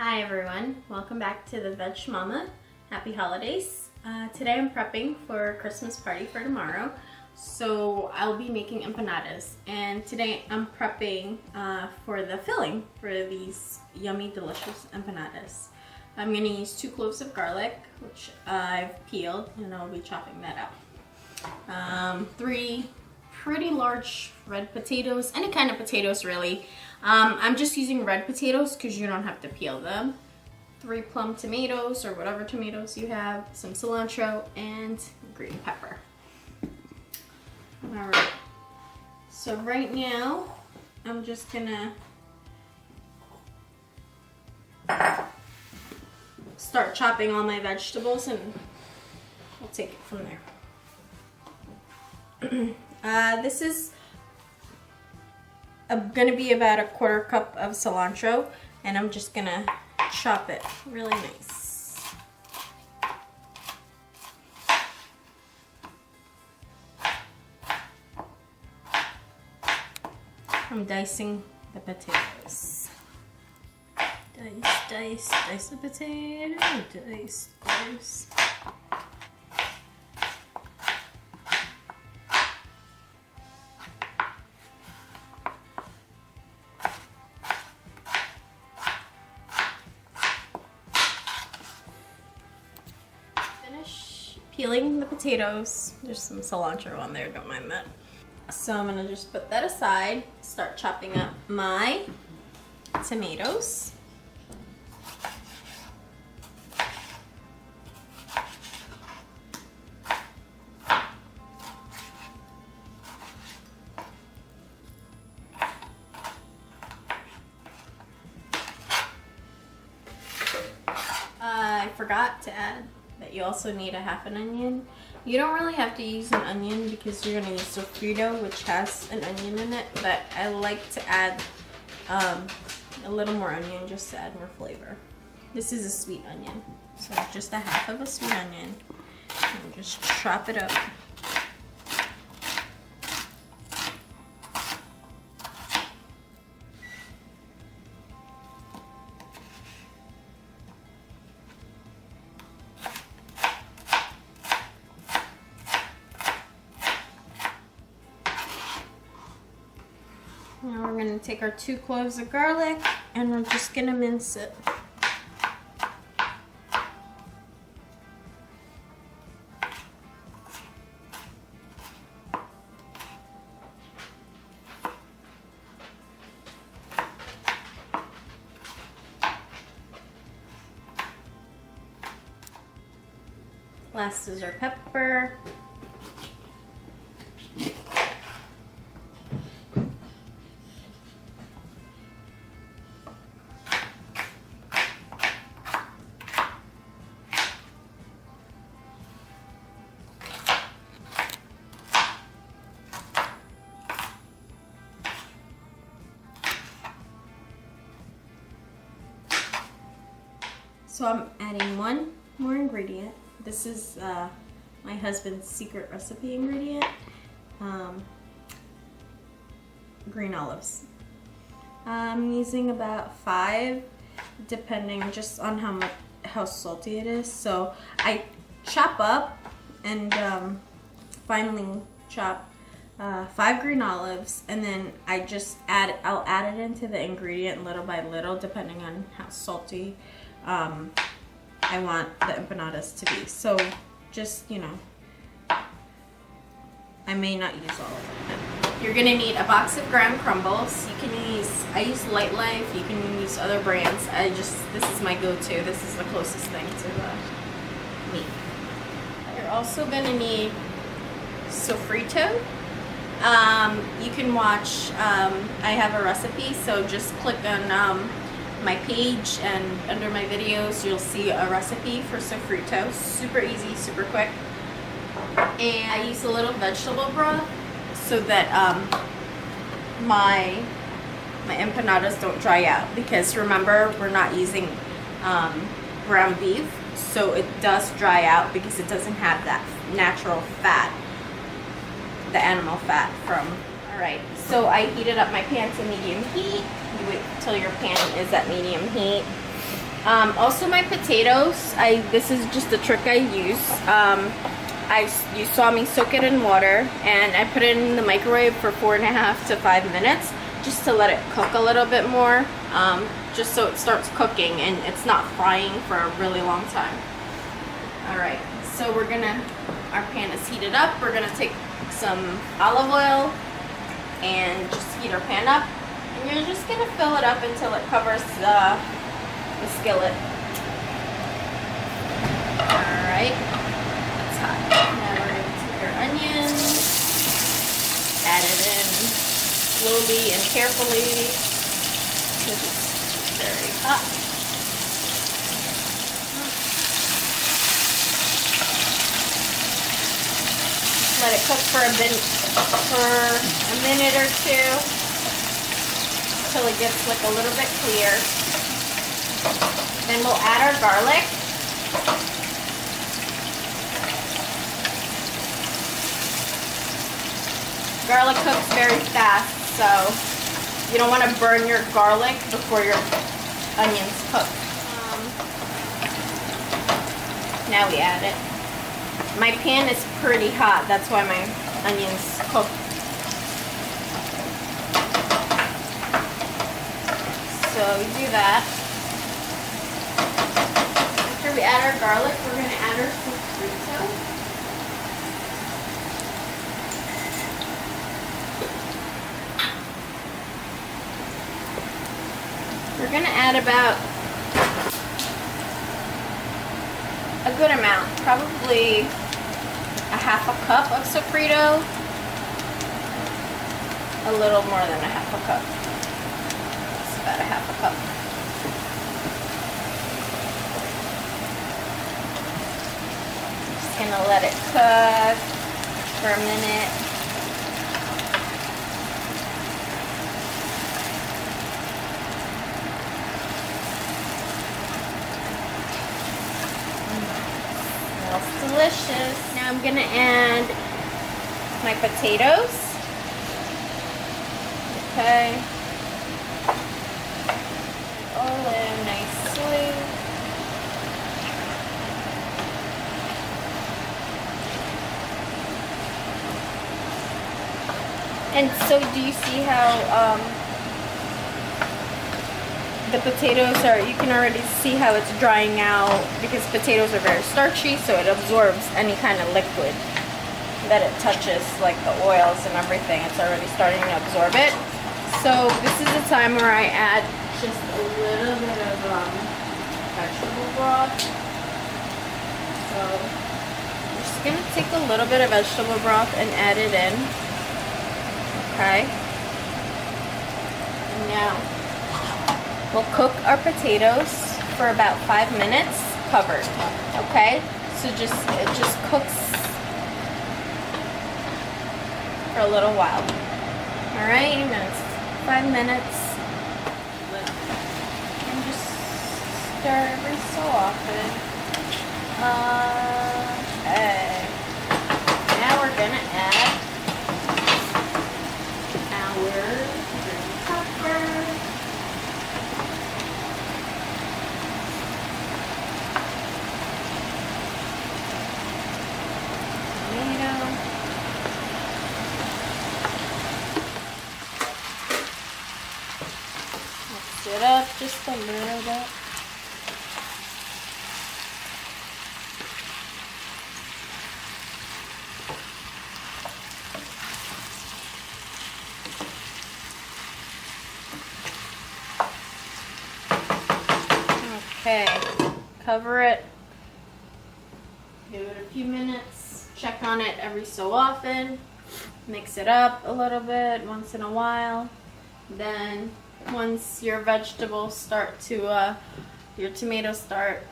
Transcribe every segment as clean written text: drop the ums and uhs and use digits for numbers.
Hi everyone, welcome back to the Veg Mama. Happy holidays. Today I'm prepping for a Christmas party for tomorrow. So I'll be making empanadas, and today I'm prepping for the filling for these yummy delicious empanadas. I'm going to use 2 cloves of garlic, which I've peeled, and I'll be chopping that up. 3 pretty large red potatoes, any kind of potatoes really. I'm just using red potatoes because you don't have to peel them. 3 plum tomatoes or whatever tomatoes you have, some cilantro, and green pepper. Alright, so right now I'm just gonna start chopping all my vegetables and we'll take it from there. This is gonna be about a 1/4 cup of cilantro, and I'm just gonna chop it really nice. I'm dicing the potatoes. Dice the potato, dice. Finish peeling the potatoes. There's some cilantro on there, don't mind that. So I'm gonna just put that aside, start chopping up my tomatoes. I forgot to add that you also need a half an onion. You don't really have to use an onion because you're going to use sofrito, which has an onion in it, but I like to add a little more onion just to add more flavor. This is a sweet onion, so just a half of a sweet onion, and just chop it up. Now we're going to take our 2 cloves of garlic and we're just going to mince it. Last is our pepper. So I'm adding 1 more ingredient. This is my husband's secret recipe ingredient, green olives. I'm using about 5, depending just on how salty it is. So I chop up and finally chop 5 green olives, and then I'll add it into the ingredient little by little, depending on how salty I want the empanadas to be. So just, you know, I may not use all of it. You're gonna need a box of graham crumbles. I use Lightlife, you can use other brands. This is my go-to. This is the closest thing to meat. You're also gonna need sofrito. You can watch, I have a recipe, so just click on my page, and under my videos you'll see a recipe for sofrito. Super easy, super quick. And I use a little vegetable broth so that my empanadas don't dry out, because remember, we're not using ground beef, so it does dry out because it doesn't have that natural fat, the animal fat from. Alright, so I heated up my pan to medium heat. You wait till your pan is at medium heat. Also my potatoes, this is just a trick I use. You saw me soak it in water, and I put it in the microwave for 4.5 to 5 minutes just to let it cook a little bit more, just so it starts cooking and it's not frying for a really long time. Alright, so our pan is heated up. We're gonna take some olive oil and just heat our pan up, and you're just gonna fill it up until it covers the skillet. Alright, it's hot. Now we're going to take our onions, add it in slowly and carefully because it's very hot. Just let it cook for a minute or two until it gets like a little bit clear. Then we'll add our garlic. Garlic cooks very fast, so you don't want to burn your garlic before your onions cook. Now we add it. My pan is pretty hot, that's why my onions cook. So we do that. After we add our garlic, we're going to add our sofrito. We're going to add about a good amount, probably a half a cup of sofrito. A little more than a half a cup. It's about a half a cup. Gonna let it cook for a minute. Smells delicious. Now I'm gonna add my potatoes. Okay. All in nicely. And so do you see how the potatoes are, you can already see how it's drying out because potatoes are very starchy, so it absorbs any kind of liquid that it touches, like the oils and everything. It's already starting to absorb it. So this is the time where I add just a little bit of vegetable broth. So I'm just going to take a little bit of vegetable broth and add it in. Okay. And now we'll cook our potatoes for about 5 minutes covered. Okay? So it just cooks for a little while. Alright, 5 minutes. And just stir every so often. Okay. Now we're gonna add our green pepper. Tomato. Mix it up just a little bit. Okay, cover it, give it a few minutes, check on it every so often, mix it up a little bit once in a while. Then once your vegetables start to, your tomatoes start,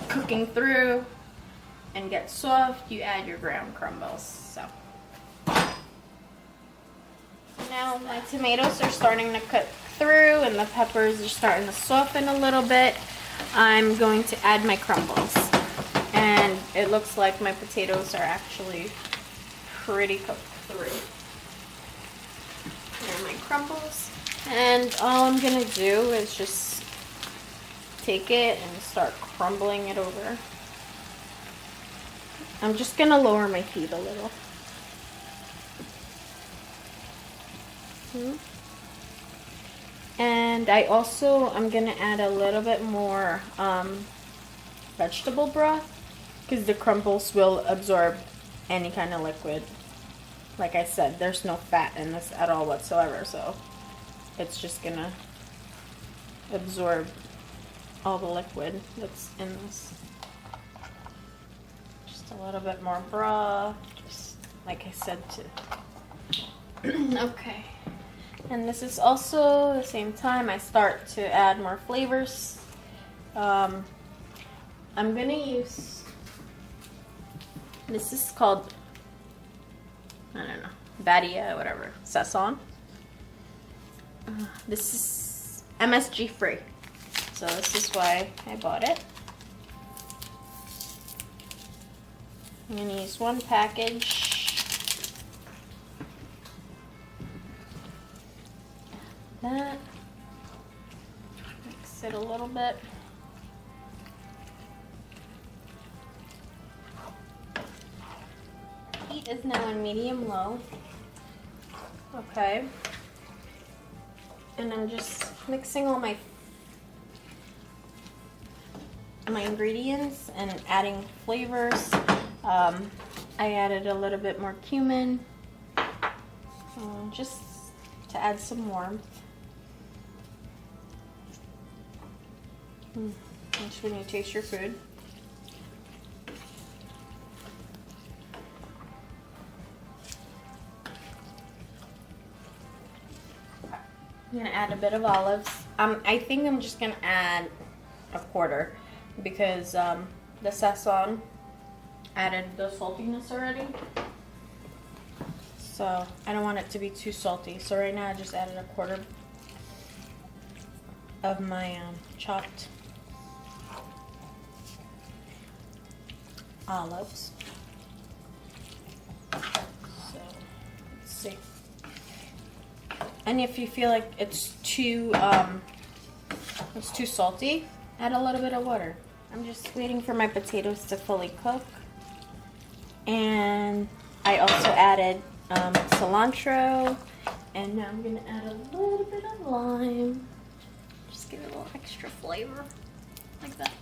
cooking through and get soft, you add your ground crumbles. So now my tomatoes are starting to cook through and the peppers are starting to soften a little bit. I'm going to add my crumbles, and it looks like my potatoes are actually pretty cooked through. Here are my crumbles, and all I'm gonna do is just take it and start crumbling it over. I'm just gonna lower my heat a little. And I'm gonna add a little bit more vegetable broth, because the crumbles will absorb any kind of liquid. Like I said, there's no fat in this at all whatsoever, so it's just gonna absorb all the liquid that's in this. Just a little bit more broth, just like I said to. Okay. And this is also the same time I start to add more flavors. I'm gonna use, this is called, I don't know, Badia, whatever, Sazon. This is MSG free, so this is why I bought it. I'm gonna use one package. That, mix it a little bit. Heat is now on medium low. Okay. And I'm just mixing all my ingredients and adding flavors. I added a little bit more cumin, just to add some warmth. That's when you taste your food. I'm gonna add a bit of olives. I think I'm just gonna add a quarter, because the Sazon added the saltiness already. So I don't want it to be too salty. So right now I just added a quarter of my chopped olives. So let's see. And if you feel like it's too salty, add a little bit of water. I'm just waiting for my potatoes to fully cook. And I also added cilantro, and now I'm gonna add a little bit of lime. Just give it a little extra flavor, like that.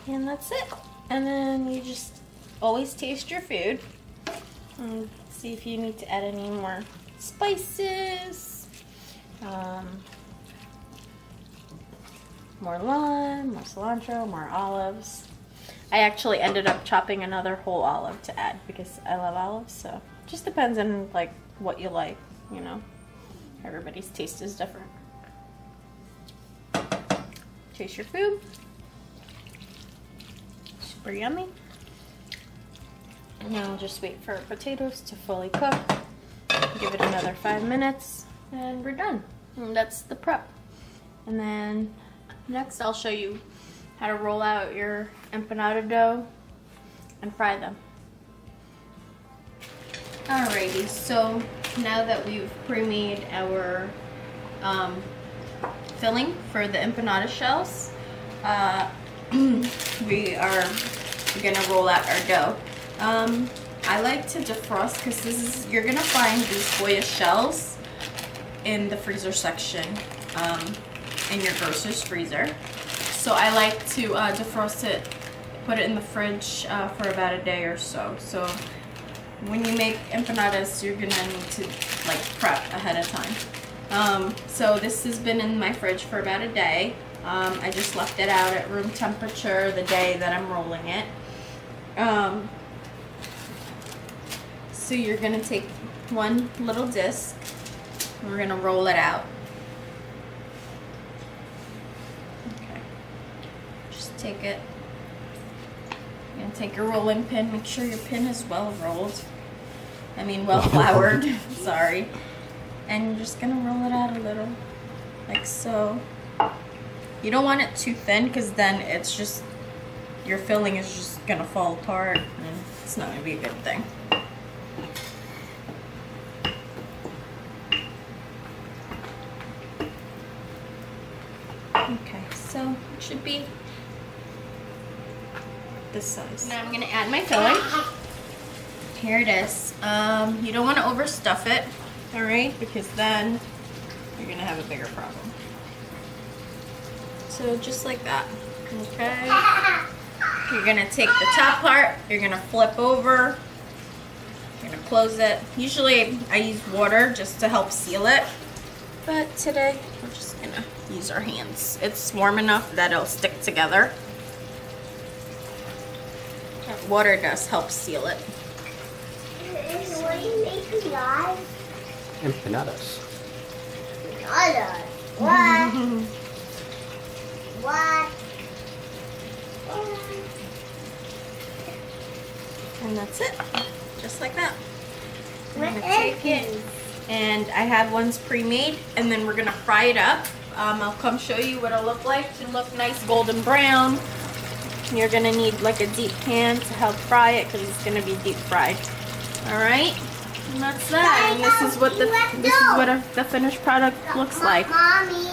And that's it. And then you just always taste your food and see if you need to add any more spices, more lime, more cilantro, more olives. I actually ended up chopping another whole olive to add because I love olives, so it just depends on like what you like, you know. Everybody's taste is different. Taste your food. Super yummy. Now I'll just wait for our potatoes to fully cook. Give it another 5 minutes and we're done. And that's the prep. And then next I'll show you how to roll out your empanada dough and fry them. Alrighty, so now that we've pre-made our filling for the empanada shells, we are gonna roll out our dough. I like to defrost because you're gonna find these Goya shells in the freezer section in your grocer's freezer. So I like to defrost it, put it in the fridge for about a day or so. So when you make empanadas, you're gonna need to like prep ahead of time. So this has been in my fridge for about a day. I just left it out at room temperature the day that I'm rolling it. So you're gonna take one little disc, and we're gonna roll it out. Okay. Just take it. You're gonna take your rolling pin. Make sure your pin is well rolled. I mean well floured. Sorry. And you're just gonna roll it out a little, like so. You don't want it too thin because then it's just, your filling is just gonna fall apart and it's not gonna be a good thing. Okay, so it should be this size. Now I'm gonna add my filling. Here it is. You don't want to overstuff it, all right? Because then you're gonna have a bigger problem. So just like that, okay? You're gonna take the top part, you're gonna flip over, you're gonna close it. Usually I use water just to help seal it, but today we're just gonna use our hands. It's warm enough that it'll stick together. That water does help seal it. What do you make alive? Empanadas. Empanadas. What? What? And that's it, just like that. I'm What gonna take it, and I have ones pre-made, and then we're gonna fry it up. I'll come show you what it'll look like to look nice golden brown. You're gonna need like a deep pan to help fry it because it's gonna be deep fried. All right, and that's that. And this is what the finished product looks like. Mommy.